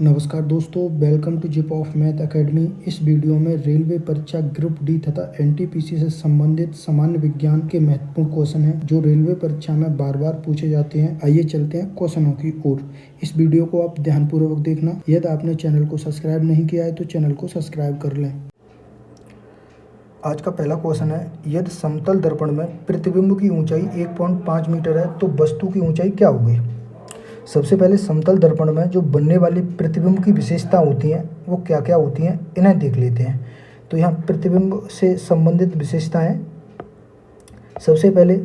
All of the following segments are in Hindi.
नमस्कार दोस्तों, welcome to zip of math academy. इस वीडियो में रेलवे परीक्षा ग्रुप डी तथा एनटीपीसी से संबंधित सामान्य विज्ञान के महत्वपूर्ण क्वेश्चन हैं जो रेलवे परीक्षा में बार बार पूछे जाते हैं। आइए चलते हैं क्वेश्चनों की ओर। इस वीडियो को आप ध्यानपूर्वक देखना। यदि आपने चैनल को सब्सक्राइब नहीं किया है तो चैनल को सब्सक्राइब कर लें। आज का पहला क्वेश्चन है, यदि समतल दर्पण में प्रतिबिंब की ऊंचाई 1.5 मीटर है तो वस्तु की ऊंचाई क्या होगी। सबसे पहले समतल दर्पण में जो बनने वाली प्रतिबिंब की विशेषता होती हैं वो क्या क्या होती हैं, इन्हें देख लेते हैं। तो यहाँ प्रतिबिंब से संबंधित विशेषताएं, सबसे पहले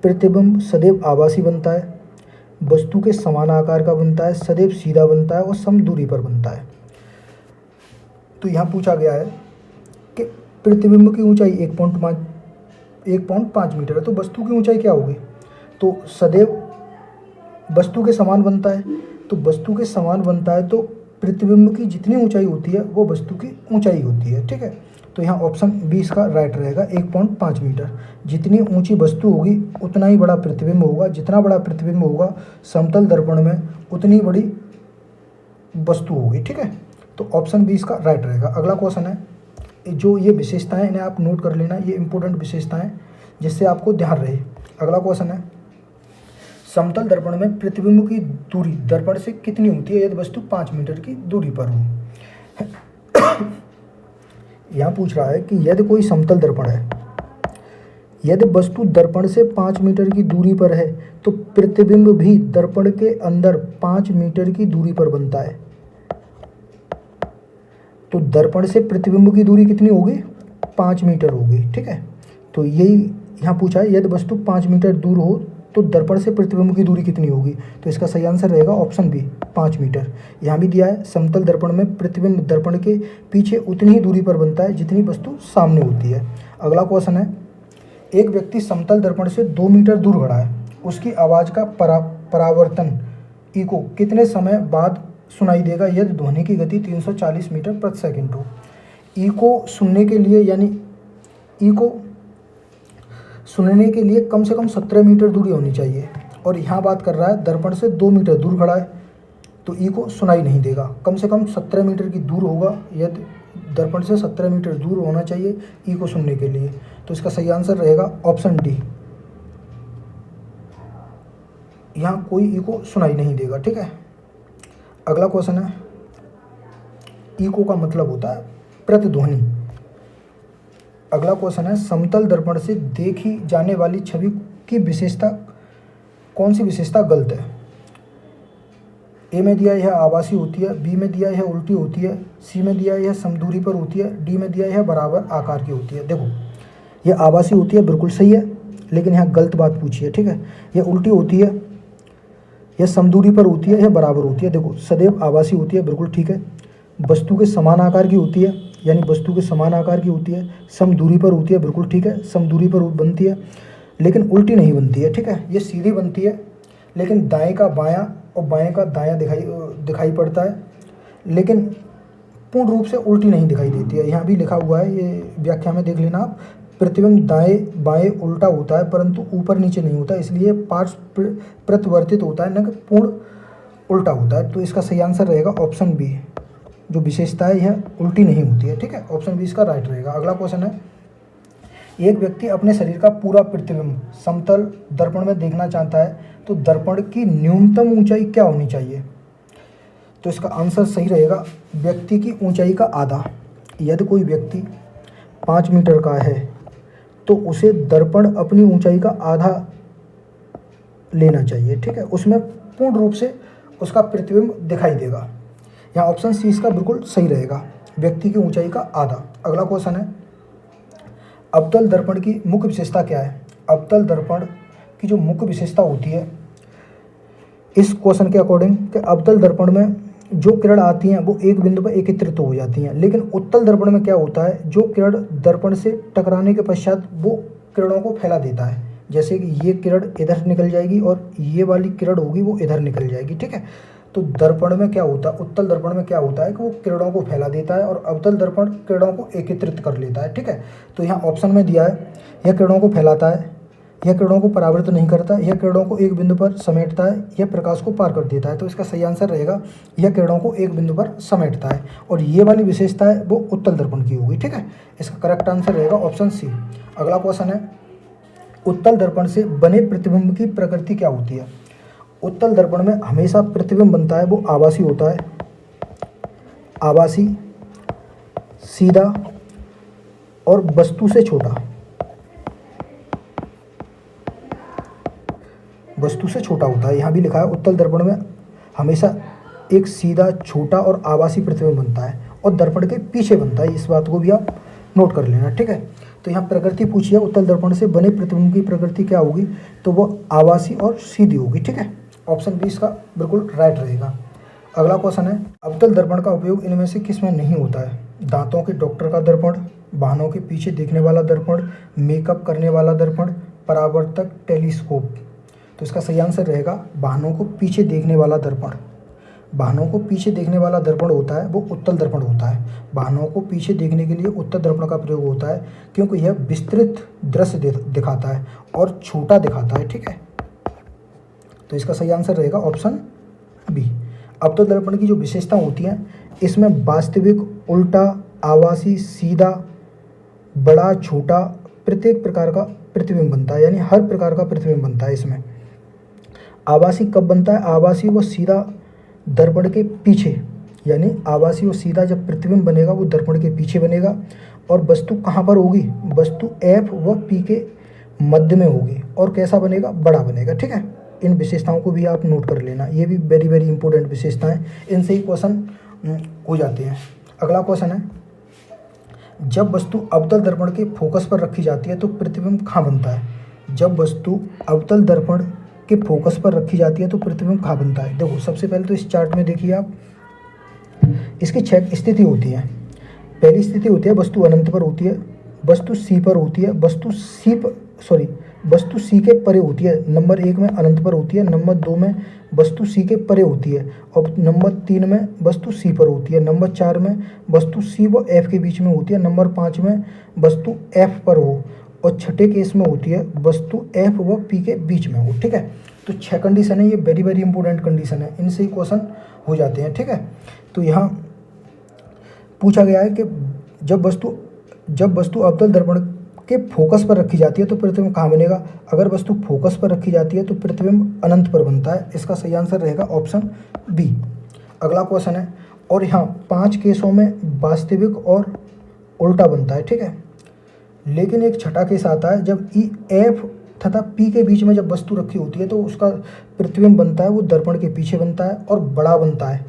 प्रतिबिंब सदैव आभासी बनता है, वस्तु के समान आकार का बनता है, सदैव सीधा बनता है और सम दूरी पर बनता है। तो यहाँ पूछा गया है कि प्रतिबिंब की ऊंचाई 1.5 मीटर है तो वस्तु की ऊंचाई क्या होगी। तो सदैव वस्तु के समान बनता है, तो वस्तु के समान बनता है तो प्रतिबिंब की जितनी ऊंचाई होती है वो वस्तु की ऊंचाई होती है। ठीक है, तो यहाँ ऑप्शन 20 का राइट रहेगा। 1.5 मीटर, जितनी ऊंची वस्तु होगी उतना ही बड़ा प्रतिबिंब होगा। जितना बड़ा प्रतिबिंब होगा समतल दर्पण में उतनी बड़ी वस्तु होगी। ठीक है, तो ऑप्शन 20 का राइट रहेगा। अगला क्वेश्चन है, जो ये विशेषताएं इन्हें आप नोट कर लेना, ये इंपॉर्टेंट विशेषताएं जिससे आपको ध्यान रहे। अगला क्वेश्चन है, समतल दर्पण में प्रतिबिंब की दूरी दर्पण से कितनी होती है यदि वस्तु 5 मीटर की दूरी पर हो। यहाँ पूछ रहा है कि यदि कोई समतल दर्पण है, यदि वस्तु दर्पण से 5 मीटर की दूरी पर है तो प्रतिबिंब भी दर्पण के अंदर 5 मीटर की दूरी पर बनता है। तो दर्पण से प्रतिबिंब की दूरी कितनी होगी, 5 मीटर होगी। ठीक है, तो यही यहाँ पूछा है, यदि वस्तु 5 मीटर दूर हो तो दर्पण से प्रतिबिंब की दूरी कितनी होगी। तो इसका सही आंसर रहेगा ऑप्शन बी, 5 मीटर। यहाँ भी दिया है, समतल दर्पण में प्रतिबिंब दर्पण के पीछे उतनी ही दूरी पर बनता है जितनी वस्तु सामने होती है। अगला क्वेश्चन है, एक व्यक्ति समतल दर्पण से 2 मीटर दूर खड़ा है, उसकी आवाज़ का परावर्तन इको कितने समय बाद सुनाई देगा यदि ध्वनि की गति 340 मीटर प्रति सेकंड हो। इको सुनने के लिए, यानी इको सुनने के लिए कम से कम 17 मीटर दूरी होनी चाहिए, और यहाँ बात कर रहा है दर्पण से 2 मीटर दूर खड़ा है तो इको सुनाई नहीं देगा। कम से कम 17 मीटर की दूर होगा, यदि दर्पण से 17 मीटर दूर होना चाहिए इको सुनने के लिए। तो इसका सही आंसर रहेगा ऑप्शन डी, यहाँ कोई इको सुनाई नहीं देगा। ठीक है, अगला क्वेश्चन है, इको का मतलब होता है प्रतिध्वनि। अगला क्वेश्चन है, समतल दर्पण से देखी जाने वाली छवि की विशेषता, कौन सी विशेषता गलत है। ए में दिया यह आभासी होती है, बी में दिया यह उल्टी होती है, सी में दिया यह समदूरी पर होती है, डी में दिया यह बराबर आकार की होती है। देखो, यह आभासी होती है, बिल्कुल सही है, लेकिन यहाँ गलत बात पूछी है। ठीक है, यह उल्टी होती है, यह समदूरी पर होती है, यह बराबर होती है। देखो, सदैव आभासी होती है, बिल्कुल ठीक है। वस्तु के समान आकार की होती है, यानी वस्तु के समान आकार की होती है। सम दूरी पर होती है, बिल्कुल ठीक है, सम दूरी पर बनती है, लेकिन उल्टी नहीं बनती है। ठीक है, ये सीधी बनती है, लेकिन दाएं का बायां और बाएं का दायां दिखाई पड़ता है, लेकिन पूर्ण रूप से उल्टी नहीं दिखाई देती है। यहाँ भी लिखा हुआ है, ये व्याख्या में देख लेना आप, प्रतिबिंब दाएं बाएं उल्टा होता है परंतु ऊपर नीचे नहीं होता, इसलिए पार्श्व प्रतिवर्तित होता है, न कि पूर्ण उल्टा होता है। तो इसका सही आंसर रहेगा ऑप्शन बी, जो विशेषता है यह उल्टी नहीं होती है। ठीक है, ऑप्शन बी इसका राइट रहेगा। अगला क्वेश्चन है, एक व्यक्ति अपने शरीर का पूरा प्रतिबिंब समतल दर्पण में देखना चाहता है तो दर्पण की न्यूनतम ऊंचाई क्या होनी चाहिए। तो इसका आंसर सही रहेगा व्यक्ति की ऊंचाई का आधा। यदि कोई व्यक्ति 5 मीटर का है तो उसे दर्पण अपनी ऊंचाई का आधा लेना चाहिए। ठीक है, उसमें पूर्ण रूप से उसका प्रतिबिंब दिखाई देगा। यहाँ ऑप्शन सी इसका बिल्कुल सही रहेगा, व्यक्ति की ऊंचाई का आधा। अगला क्वेश्चन है, अवतल दर्पण की मुख्य विशेषता क्या है। अवतल दर्पण की जो मुख्य विशेषता होती है इस क्वेश्चन के अकॉर्डिंग, कि अवतल दर्पण में जो किरण आती हैं वो एक बिंदु पर एकत्रित हो जाती हैं, लेकिन उत्तल दर्पण में क्या होता है, जो किरण दर्पण से टकराने के पश्चात वो किरणों को फैला देता है। जैसे कि ये किरण इधर निकल जाएगी और ये वाली किरण होगी वो इधर निकल जाएगी। ठीक है, तो दर्पण में क्या होता है, उत्तल दर्पण में क्या होता है कि वो किरणों को फैला देता है और अवतल दर्पण किरणों को एकत्रित कर लेता है। ठीक है, तो यहाँ ऑप्शन में दिया है यह किरणों को फैलाता है, यह किरणों को परावृत नहीं करता, यह किरणों को एक बिंदु पर समेटता है, यह प्रकाश को पार कर देता है। तो इसका सही आंसर रहेगा यह किरणों को एक बिंदु पर समेटता है, और ये वाली विशेषता है वो उत्तल दर्पण की होगी। ठीक है, इसका करेक्ट आंसर रहेगा ऑप्शन सी। अगला क्वेश्चन है, उत्तल दर्पण से बने प्रतिबिंब की प्रकृति क्या होती है? उत्तल दर्पण में हमेशा प्रतिबिंब बनता है वो आभासी होता है, आभासी, सीधा और वस्तु से छोटा, वस्तु से छोटा होता है। यहाँ भी लिखा है उत्तल दर्पण में हमेशा एक सीधा, छोटा और आभासी प्रतिबिंब बनता है, और दर्पण के पीछे बनता है। इस बात को भी आप नोट कर लेना। ठीक है, तो यहाँ प्रकृति पूछी है, उत्तल दर्पण से बने प्रतिबिंब की प्रकृति क्या होगी? तो वो आभासी और सीधी होगी। ठीक है, ऑप्शन बी इसका बिल्कुल राइट रहेगा। अगला क्वेश्चन है, अवतल दर्पण का उपयोग इनमें से किस में नहीं होता है? दांतों के डॉक्टर का दर्पण, वाहनों के पीछे देखने वाला दर्पण, मेकअप करने वाला दर्पण, परावर्तक टेलीस्कोप। तो इसका सही आंसर रहेगा वाहनों को पीछे देखने वाला दर्पण। वाहनों को पीछे देखने वाला दर्पण होता है वो उत्तल दर्पण होता है। वाहनों को पीछे देखने के लिए उत्तल दर्पण का प्रयोग होता है, क्योंकि यह विस्तृत दृश्य दिखाता है और छोटा दिखाता है। ठीक है, तो इसका सही आंसर रहेगा ऑप्शन बी। अवतल दर्पण की जो विशेषता होती हैं, इसमें वास्तविक, उल्टा, आभासी, सीधा, बड़ा, छोटा, प्रत्येक प्रकार का प्रतिबिंब बनता है, यानी हर प्रकार का प्रतिबिंब बनता है इसमें। आभासी कब बनता है? आभासी व सीधा दर्पण के पीछे, यानी आभासी और सीधा जब प्रतिबिंब बनेगा वो दर्पण के पीछे बनेगा, और वस्तु कहाँ पर होगी? वस्तु एफ व पी के मध्य में होगी, और कैसा बनेगा? बड़ा बनेगा। ठीक है, इन विशेषताओं को भी आप नोट कर लेना, ये भी वेरी वेरी इंपॉर्टेंट विशेषताएं, इनसे ही क्वेश्चन हो जाते हैं। अगला क्वेश्चन है, जब वस्तु अवतल दर्पण के फोकस पर रखी जाती है तो प्रतिबिंब कहाँ बनता है? जब वस्तु अवतल दर्पण के फोकस पर रखी जाती है तो प्रतिबिंब कहाँ बनता है? देखो, सबसे पहले तो इस चार्ट में देखिए आप, इसकी 6 स्थिति होती है। पहली स्थिति होती है वस्तु अनंत पर होती है, वस्तु सी पर होती है, वस्तु सी के परे होती है। नंबर 1 में अनंत पर होती है, नंबर 2 में वस्तु सी के परे होती है, और नंबर 3 में वस्तु सी पर होती है, नंबर 4 में वस्तु सी व एफ के बीच में होती है, नंबर 5 में वस्तु एफ पर हो, और छठे केस में होती है वस्तु एफ व पी के बीच में हो। ठीक है, तो 6 कंडीशन है, ये वेरी वेरी इंपॉर्टेंट कंडीशन है, इनसे ही क्वेश्चन हो जाते हैं। ठीक है, तो यहाँ पूछा गया है कि जब वस्तु अवतल दर्पण के फोकस पर रखी जाती है तो प्रतिबिंब कहाँ बनेगा? अगर वस्तु फोकस पर रखी जाती है तो प्रतिबिंब अनंत पर बनता है। इसका सही आंसर रहेगा ऑप्शन बी। अगला क्वेश्चन है, और यहाँ 5 केसों में वास्तविक और उल्टा बनता है। ठीक है, लेकिन एक छठा केस आता है, जब ई एफ तथा पी के बीच में जब वस्तु रखी होती है तो उसका प्रतिबिंब बनता है वो दर्पण के पीछे बनता है और बड़ा बनता है,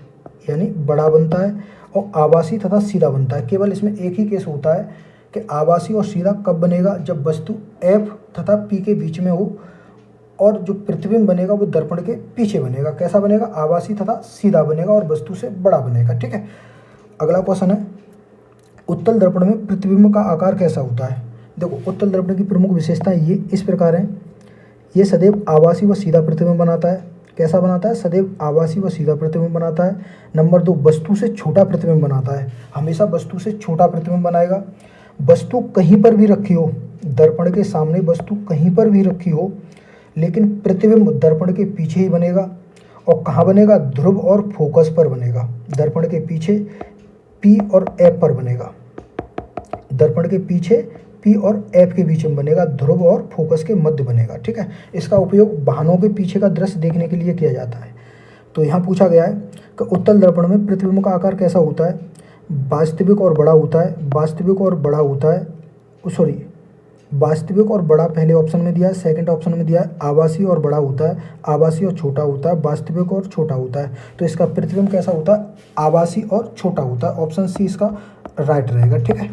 यानी बड़ा बनता है, और आभासी तथा सीधा बनता है। केवल इसमें एक ही केस होता है कि आभासी और सीधा कब बनेगा? जब वस्तु एफ तथा पी के बीच में हो, और जो प्रतिबिंब बनेगा वो दर्पण के पीछे बनेगा। कैसा बनेगा? आभासी तथा सीधा बनेगा और वस्तु से बड़ा बनेगा। ठीक है, अगला क्वेश्चन है, उत्तल दर्पण में प्रतिबिंब का आकार कैसा होता है? देखो, उत्तल दर्पण की प्रमुख विशेषताएं ये इस प्रकार हैं, ये सदैव आभासी व सीधा प्रतिबिंब बनाता है। कैसा बनाता है? सदैव आभासी व सीधा प्रतिबिंब बनाता है। नंबर 2, वस्तु से छोटा प्रतिबिंब बनाता है, हमेशा वस्तु से छोटा प्रतिबिंब बनाएगा। वस्तु कहीं पर भी रखी हो, दर्पण के सामने वस्तु कहीं पर भी रखी हो, लेकिन प्रतिबिंब दर्पण के पीछे ही बनेगा। और कहाँ बनेगा? ध्रुव और फोकस पर बनेगा। दर्पण के पीछे पी और एफ पर बनेगा, दर्पण के पीछे पी और एफ के बीच में बनेगा, ध्रुव और फोकस के मध्य बनेगा। ठीक है, इसका उपयोग वाहनों के पीछे का दृश्य देखने के लिए किया जाता है। तो यहाँ पूछा गया है कि उत्तल दर्पण में प्रतिबिंब का आकार कैसा होता है? वास्तविक और बड़ा होता है, वास्तविक और बड़ा होता है, वास्तविक और बड़ा पहले ऑप्शन में दिया है, सेकंड ऑप्शन में दिया है आभासी और बड़ा होता है, आभासी और छोटा होता है, वास्तविक और छोटा होता है। तो इसका प्रतिबिंब कैसा होता है? आभासी और छोटा होता है। ऑप्शन सी इसका राइट रहेगा। ठीक है,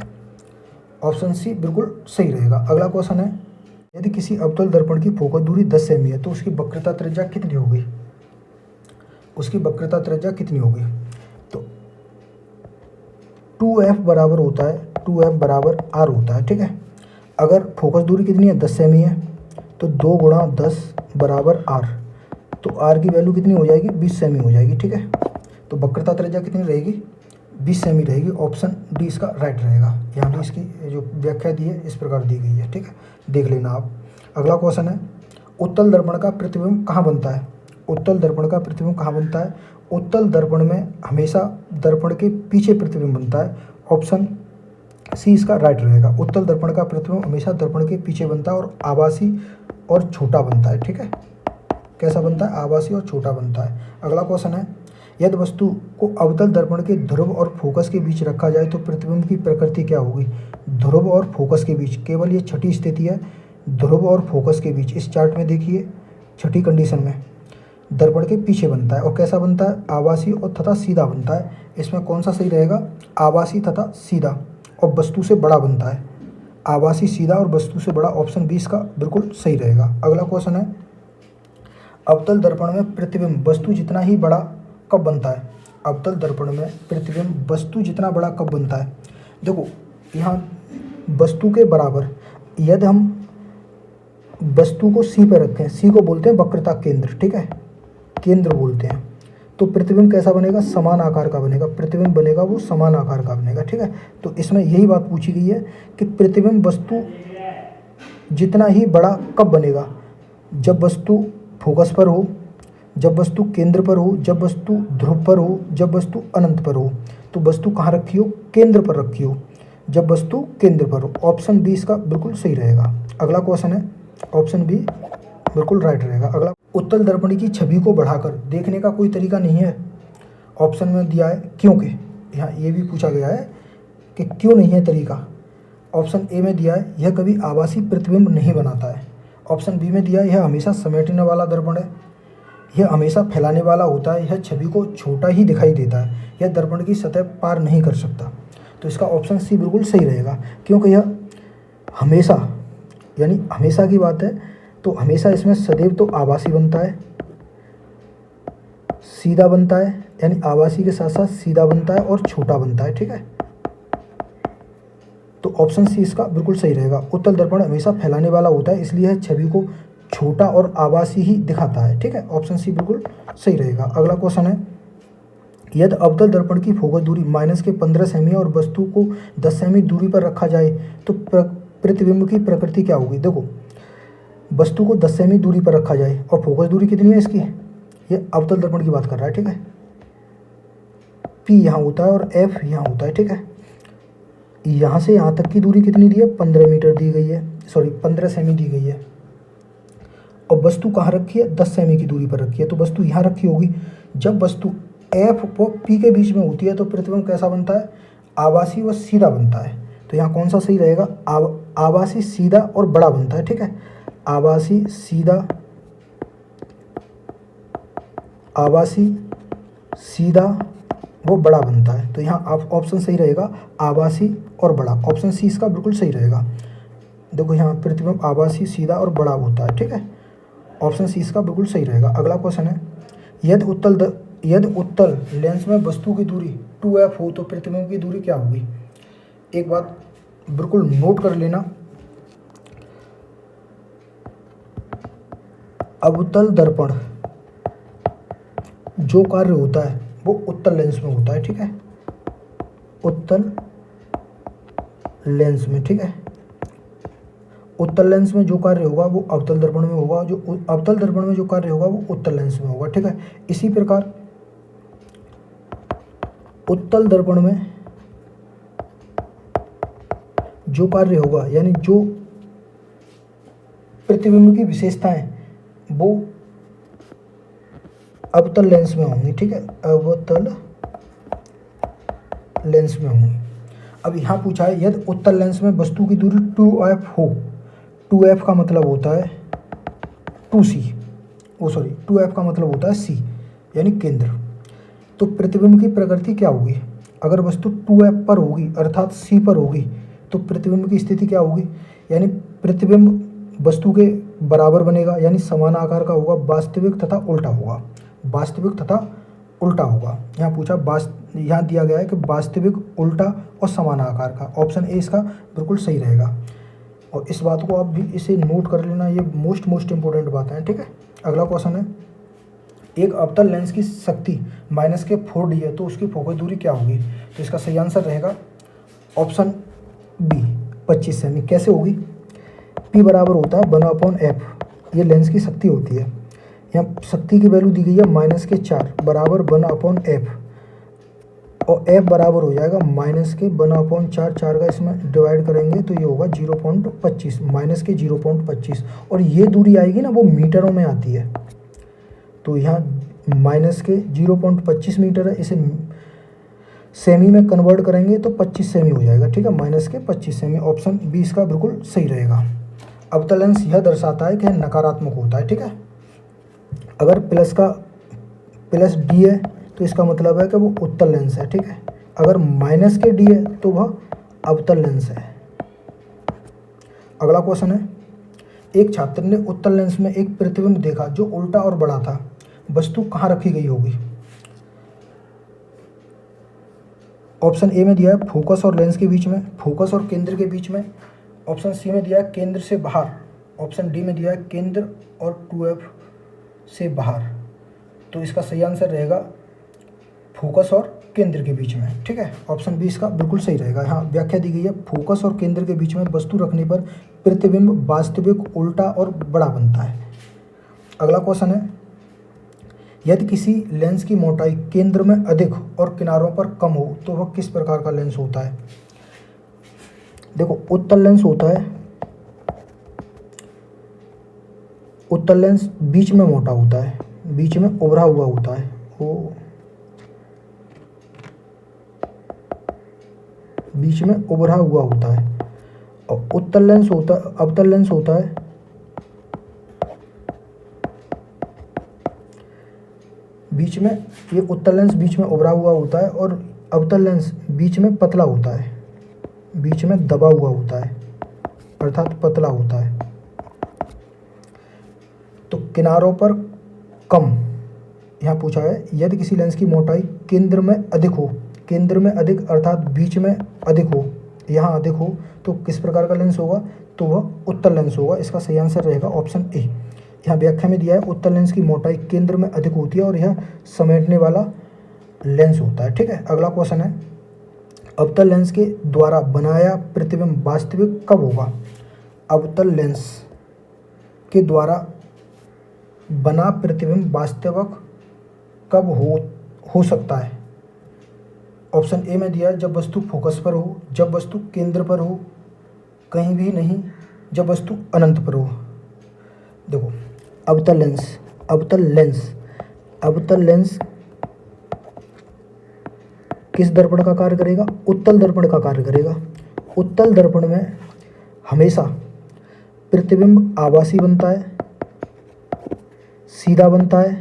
ऑप्शन सी बिल्कुल सही रहेगा। अगला क्वेश्चन है, यदि किसी अवतल दर्पण की फोकस दूरी 10 सेमी है तो उसकी वक्रता त्रिज्या कितनी होगी? उसकी वक्रता त्रिज्या कितनी होगी? तो 2f बराबर होता है, 2f बराबर r होता है। ठीक है, अगर फोकस दूरी कितनी है? 10 सेमी है, तो 2 गुणा 10 बराबर r, तो r की वैल्यू कितनी हो जाएगी? 20 सेमी हो जाएगी। ठीक है, तो वक्रता त्रिज्या कितनी रहेगी? 20 सेमी रहेगी। ऑप्शन डी इसका राइट रहेगा। यहाँ भी इसकी जो व्याख्या दी है इस प्रकार दी गई है। ठीक है, देख लेना आप। अगला क्वेश्चन है, उत्तल दर्पण का प्रतिबिंब कहाँ बनता है? उत्तल दर्पण का प्रतिबिंब कहाँ बनता है? उत्तल दर्पण में हमेशा दर्पण के पीछे प्रतिबिंब बनता है। ऑप्शन सी इसका राइट रहेगा। उत्तल दर्पण का प्रतिबिंब हमेशा दर्पण के पीछे बनता है और आभासी और छोटा बनता है। ठीक है, कैसा बनता है? आभासी और छोटा बनता है। अगला क्वेश्चन है, यदि वस्तु को अवतल दर्पण के ध्रुव और फोकस के बीच रखा जाए तो प्रतिबिंब की प्रकृति क्या होगी? ध्रुव और फोकस के बीच, केवल ये छठी स्थिति है, ध्रुव और फोकस के बीच। इस चार्ट में देखिए, छठी कंडीशन में दर्पण के पीछे बनता है और कैसा बनता है? आभासी और तथा सीधा बनता है। इसमें कौन सा सही रहेगा? आभासी तथा सीधा, और वस्तु से बड़ा बनता है। आभासी, सीधा और वस्तु से बड़ा, ऑप्शन 20 का बिल्कुल सही रहेगा। अगला क्वेश्चन है, अवतल दर्पण में प्रतिबिंब वस्तु जितना ही बड़ा कब बनता है? अवतल दर्पण में प्रतिबिंब वस्तु जितना बड़ा कब बनता है? देखो यहाँ वस्तु के बराबर, यदि हम वस्तु को सी पर रखें, सी को बोलते हैं वक्रता केंद्र, ठीक है, केंद्र बोलते हैं, तो प्रतिबिंब कैसा बनेगा? समान आकार का बनेगा। प्रतिबिंब बनेगा वो समान आकार का बनेगा। ठीक है, तो इसमें यही बात पूछी गई है कि प्रतिबिंब वस्तु जितना ही बड़ा कब बनेगा? जब वस्तु फोकस पर हो, जब वस्तु केंद्र पर हो, जब वस्तु ध्रुव पर हो, जब वस्तु अनंत पर हो। तो वस्तु कहाँ रखी हो? केंद्र पर रखी हो, जब वस्तु केंद्र पर हो। ऑप्शन बी इसका बिल्कुल सही रहेगा। अगला क्वेश्चन है, ऑप्शन बी बिल्कुल राइट रहेगा। अगला, उत्तल दर्पण की छवि को बढ़ाकर देखने का कोई तरीका नहीं है। ऑप्शन में दिया है क्योंकि, यहाँ ये भी पूछा गया है कि क्यों नहीं है तरीका। ऑप्शन ए में दिया है यह कभी आभासी प्रतिबिंब नहीं बनाता है। ऑप्शन बी में दिया है यह हमेशा समेटने वाला दर्पण है, यह हमेशा फैलाने वाला होता है, यह छवि को छोटा ही दिखाई देता है, यह दर्पण की सतह पार नहीं कर सकता। तो इसका ऑप्शन सी बिल्कुल सही रहेगा, क्योंकि यह हमेशा, यानी हमेशा की बात है, तो हमेशा इसमें सदैव तो आभासी बनता है, सीधा बनता है, यानी आभासी के साथ साथ सीधा बनता है और छोटा बनता है। ठीक है, तो ऑप्शन सी इसका बिल्कुल सही रहेगा। उत्तल दर्पण हमेशा फैलाने वाला होता है, इसलिए छवि को छोटा और आभासी ही दिखाता है। ठीक है, ऑप्शन सी बिल्कुल सही रहेगा। अगला क्वेश्चन है, यदि अवतल दर्पण की फोकस दूरी -15 सेमी और वस्तु को 10 सेमी दूरी पर रखा जाए तो प्रतिबिंब की प्रकृति क्या होगी? देखो, वस्तु को 10 सेमी दूरी पर रखा जाए और फोकस दूरी कितनी है इसकी? ये अवतल दर्पण की बात कर रहा है। ठीक है, P यहाँ होता है और F यहाँ होता है। ठीक है, यहाँ से यहाँ तक की दूरी कितनी दी है? 15 मीटर दी गई है, सॉरी 15 सेमी दी गई है, और वस्तु कहाँ रखी है? 10 सेमी की दूरी पर रखी है, तो वस्तु यहाँ रखी होगी। जब वस्तु F और P के बीच में होती है तो प्रतिबिंब कैसा बनता है? आभासी व सीधा बनता है। तो यहाँ कौन सा सही रहेगा? आभासी, सीधा और बड़ा बनता है। ठीक है, आभासी, सीधा, आभासी, सीधा वो बड़ा बनता है। तो यहाँ ऑप्शन सही रहेगा, आभासी और बड़ा। ऑप्शन सी इसका बिल्कुल सही रहेगा। देखो यहाँ प्रतिबिंब आभासी, सीधा और बड़ा होता है। ठीक है, ऑप्शन सी इसका बिल्कुल सही रहेगा। अगला क्वेश्चन है, यदि उत्तल लेंस में वस्तु की दूरी 2f हो तो प्रतिबिंब की दूरी क्या होगी? एक बात बिल्कुल नोट कर लेना, अवतल दर्पण जो कार्य होता है वो उत्तल लेंस में होता है। ठीक है, उत्तल लेंस में। ठीक है, उत्तल लेंस में जो कार्य होगा वो अवतल दर्पण में होगा, जो अवतल दर्पण में जो कार्य होगा वो उत्तल लेंस में होगा। ठीक है, इसी प्रकार उत्तल दर्पण में जो कार्य होगा, यानी जो प्रतिबिंब की विशेषताएं वो अवतल लेंस में होंगी। ठीक है, अवतल लेंस में होंगी। अब यहाँ पूछा है, यदि उत्तल लेंस में वस्तु की दूरी 2f हो, 2f का मतलब होता है 2f का मतलब होता है c, यानी केंद्र। तो प्रतिबिंब की प्रकृति क्या होगी? अगर वस्तु 2f पर होगी अर्थात c पर होगी तो प्रतिबिंब की स्थिति क्या होगी? यानी प्रतिबिंब वस्तु के बराबर बनेगा, यानी समान आकार का होगा, वास्तविक तथा उल्टा होगा, वास्तविक तथा उल्टा होगा। यहाँ पूछा, यहाँ दिया गया है कि वास्तविक, उल्टा और समान आकार का। ऑप्शन ए इसका बिल्कुल सही रहेगा, और इस बात को आप भी इसे नोट कर लेना, ये मोस्ट इंपॉर्टेंट बात है। ठीक है, अगला क्वेश्चन है, एक अवतल लेंस की शक्ति -4D है तो उसकी फोकस दूरी क्या होगी? तो इसका सही आंसर रहेगा ऑप्शन बी, 25 सेमी। कैसे होगी? P बराबर होता है 1/f, ये लेंस की शक्ति होती है। यहाँ शक्ति की वैल्यू दी गई है -4 बराबर 1/f, और f बराबर हो जाएगा -1/4, 4 का इसमें डिवाइड करेंगे तो ये होगा 0.25, -0.25, और ये दूरी आएगी ना वो मीटरों में आती है, तो यहाँ -0.25 मीटर है, इसे सेमी में कन्वर्ट करेंगे तो 25 सेमी हो जाएगा, ठीक है, -25 सेमी। ऑप्शन बी इसका बिल्कुल सही रहेगा। अवतल लेंस यह दर्शाता है कि नकारात्मक होता है, ठीक है। अगर प्लस डी है तो इसका मतलब है कि वो उत्तल लेंस है, ठीक है। अगर -d है तो वह अवतल लेंस है। अगला क्वेश्चन है, एक छात्र ने उत्तल लेंस में एक प्रतिबिंब देखा जो उल्टा और बड़ा था, वस्तु कहाँ रखी गई होगी? ऑप्शन ए में दिया है फोकस और लेंस के बीच में, फोकस और केंद्र के बीच में। ऑप्शन सी में दिया है केंद्र से बाहर। ऑप्शन डी में दिया है केंद्र और 2f से बाहर। तो इसका सही आंसर रहेगा फोकस और केंद्र के बीच में, ठीक है। ऑप्शन बी इसका बिल्कुल सही रहेगा। यहाँ व्याख्या दी गई है, फोकस और केंद्र के बीच में वस्तु रखने पर प्रतिबिंब वास्तविक, उल्टा और बड़ा बनता है। अगला क्वेश्चन है, यदि किसी लेंस की मोटाई केंद्र में अधिक और किनारों पर कम हो तो वह किस प्रकार का लेंस होता है? देखो, उत्तल लेंस होता है, उत्तल लेंस बीच में मोटा होता है, बीच में उभरा हुआ होता है, वो बीच में उभरा हुआ होता है। और उत्तल लेंस होता, अवतल लेंस होता है बीच में, ये उत्तल लेंस बीच में उभरा हुआ होता है और अवतल लेंस बीच में पतला होता है, बीच में दबा हुआ होता है, अर्थात पतला होता है। तो किनारों पर कम, यहाँ पूछा है यदि किसी लेंस की मोटाई केंद्र में अधिक हो, केंद्र में अधिक अर्थात बीच में अधिक हो, यहाँ अधिक हो, तो किस प्रकार का लेंस होगा? तो वह उत्तल लेंस होगा। इसका सही आंसर रहेगा ऑप्शन ए। यहाँ व्याख्या में दिया है उत्तल लेंस की मोटाई केंद्र में अधिक होती है और यह समेटने वाला लेंस होता है, ठीक है। अगला क्वेश्चन है, अवतल लेंस के द्वारा बनाया प्रतिबिंब वास्तविक कब होगा? अवतल लेंस के द्वारा बना प्रतिबिंब वास्तविक कब हो सकता है? ऑप्शन ए में दिया है जब वस्तु फोकस पर हो, जब वस्तु केंद्र पर हो, कहीं भी नहीं, जब वस्तु अनंत पर हो। देखो, अवतल लेंस, अवतल लेंस, अवतल लेंस किस दर्पण का कार्य करेगा? उत्तल दर्पण का कार्य करेगा। उत्तल दर्पण में हमेशा प्रतिबिंब आभासी बनता है, सीधा बनता है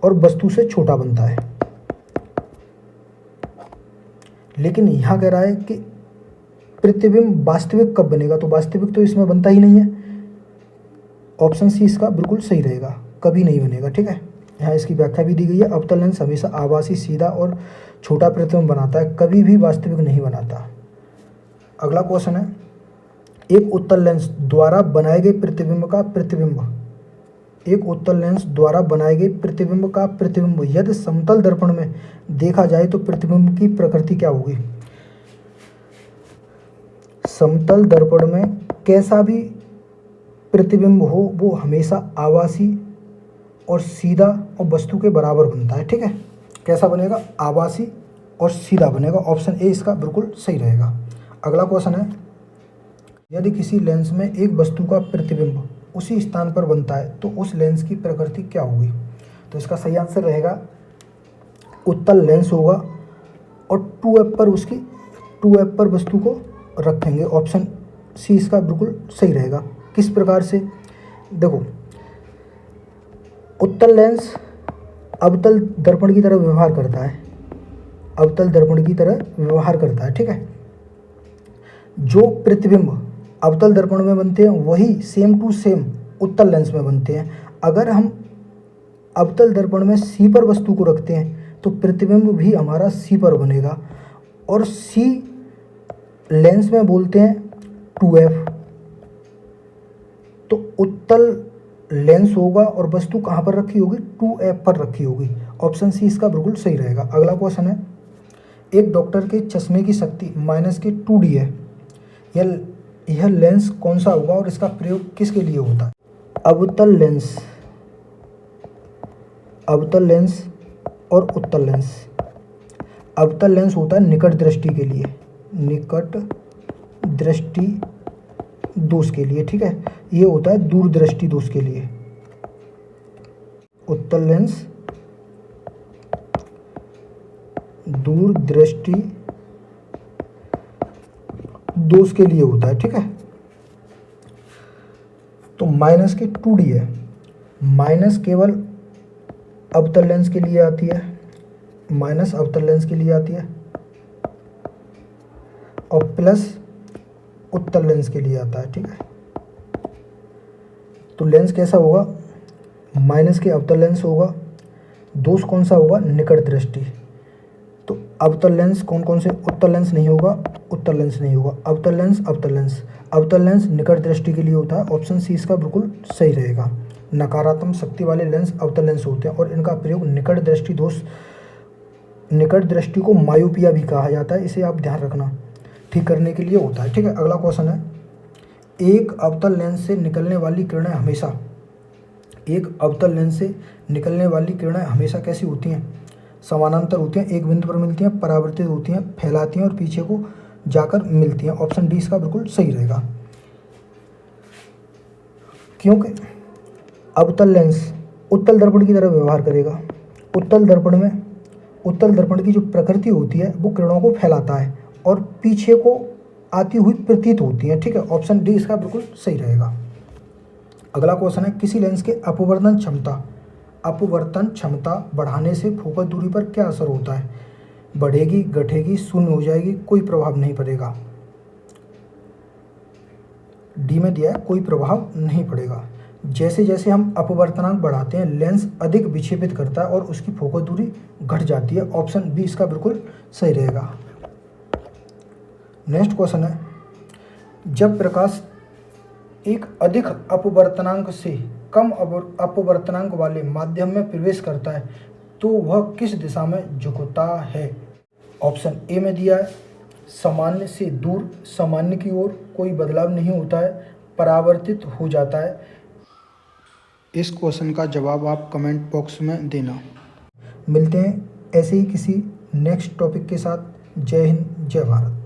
और वस्तु से छोटा बनता है। लेकिन यहाँ कह रहा है कि प्रतिबिंब वास्तविक कब बनेगा, तो वास्तविक तो इसमें बनता ही नहीं है। ऑप्शन सी इसका बिल्कुल सही रहेगा, कभी नहीं बनेगा, ठीक है। यहाँ इसकी व्याख्या भी दी गई है, अवतल लेंस हमेशा आभासी, सीधा और छोटा प्रतिबिंब बनाता है, कभी भी वास्तविक नहीं बनाता। अगला क्वेश्चन है, एक उत्तल लेंस द्वारा बनाए गए प्रतिबिंब का प्रतिबिंब, एक उत्तल लेंस द्वारा बनाए गए प्रतिबिंब का प्रतिबिंब यदि समतल दर्पण में देखा जाए तो प्रतिबिंब की प्रकृति क्या होगी? समतल दर्पण में कैसा भी प्रतिबिंब हो वो हमेशा आभासी और सीधा और वस्तु के बराबर बनता है, ठीक है। कैसा बनेगा? आभासी और सीधा बनेगा। ऑप्शन ए इसका बिल्कुल सही रहेगा। अगला क्वेश्चन है, यदि किसी लेंस में एक वस्तु का प्रतिबिंब उसी स्थान पर बनता है तो उस लेंस की प्रकृति क्या होगी? तो इसका सही आंसर रहेगा उत्तल लेंस होगा और 2f पर उसकी 2f पर वस्तु को रखेंगे। ऑप्शन सी इसका बिल्कुल सही रहेगा। किस प्रकार से? देखो, उत्तल लेंस अवतल दर्पण की तरह व्यवहार करता है, अवतल दर्पण की तरह व्यवहार करता है, ठीक है। जो प्रतिबिंब अवतल दर्पण में बनते हैं वही सेम टू सेम उत्तल लेंस में बनते हैं। अगर हम अवतल दर्पण में सी पर वस्तु को रखते हैं तो प्रतिबिंब भी हमारा सी पर बनेगा और सी लेंस में बोलते हैं 2f। तो उत्तल लेंस होगा और वस्तु कहाँ पर रखी होगी? 2f पर रखी होगी। ऑप्शन सी इसका बिल्कुल सही रहेगा। अगला क्वेश्चन है, एक डॉक्टर के चश्मे की शक्ति -2D है, यह लेंस कौन सा होगा और इसका प्रयोग किसके लिए होता है? अवतल लेंस, अवतल लेंस और उत्तल लेंस। अवतल लेंस होता है निकट दृष्टि के लिए, निकट दृष्टि दोष के लिए, ठीक है। ये होता है दूर दृष्टि दोष के लिए। उत्तल लेंस दूर दृष्टि दोष के लिए होता है, ठीक है। तो माइनस के 2D है, माइनस केवल अवतल लेंस के लिए आती है, माइनस अवतल लेंस के लिए आती है, और प्लस उत्तल लेंस के लिए आता है, ठीक है। तो लेंस कैसा होगा? माइनस के अवतल लेंस होगा। दोष कौन सा होगा? निकट दृष्टि। तो अवतल लेंस कौन कौन से? उत्तल लेंस नहीं होगा, उत्तल लेंस नहीं होगा, अवतल लेंस, अवतल लेंस। अवतल लेंस निकट दृष्टि के लिए होता है, ऑप्शन सी इसका बिल्कुल सही रहेगा। नकारात्मक शक्ति वाले लेंस अवतल लेंस होते हैं और इनका प्रयोग निकट दृष्टि दोष, निकट दृष्टि को मायोपिया भी कहा जाता है, इसे आप ध्यान रखना, ठीक करने के लिए होता है, ठीक है। अगला क्वेश्चन है, एक अवतल लेंस से निकलने वाली किरणें हमेशा, एक अवतल लेंस से निकलने वाली किरणें हमेशा कैसी होती हैं? समानांतर होती हैं, एक बिंदु पर मिलती हैं, परावर्तित होती हैं, फैलाती हैं और पीछे को जाकर मिलती हैं। ऑप्शन डी इसका बिल्कुल सही रहेगा, क्योंकि अवतल लेंस उत्तल दर्पण की तरह व्यवहार करेगा। उत्तल दर्पण में, उत्तल दर्पण की जो प्रकृति होती है वो किरणों को फैलाता है और पीछे को आती हुई प्रतीत होती है, ठीक है। ऑप्शन डी इसका बिल्कुल सही रहेगा। अगला क्वेश्चन है, किसी लेंस के अपवर्तन क्षमता बढ़ाने से फोकस दूरी पर क्या असर होता है? बढ़ेगी, घटेगी, शून्य हो जाएगी, कोई प्रभाव नहीं पड़ेगा। डी में दिया है कोई प्रभाव नहीं पड़ेगा। जैसे जैसे हम अपवर्तनांक बढ़ाते हैं लेंस अधिक विक्षेपित करता है और उसकी फोकस दूरी घट जाती है। ऑप्शन बी इसका बिल्कुल सही रहेगा। नेक्स्ट क्वेश्चन है, जब प्रकाश एक अधिक अपवर्तनांक से कम अपवर्तनांक वाले माध्यम में प्रवेश करता है तो वह किस दिशा में झुकता है? ऑप्शन ए में दिया है सामान्य से दूर, सामान्य की ओर, कोई बदलाव नहीं होता है, परावर्तित हो जाता है। इस क्वेश्चन का जवाब आप कमेंट बॉक्स में देना। मिलते हैं ऐसे ही किसी नेक्स्ट टॉपिक के साथ। जय हिंद, जय भारत।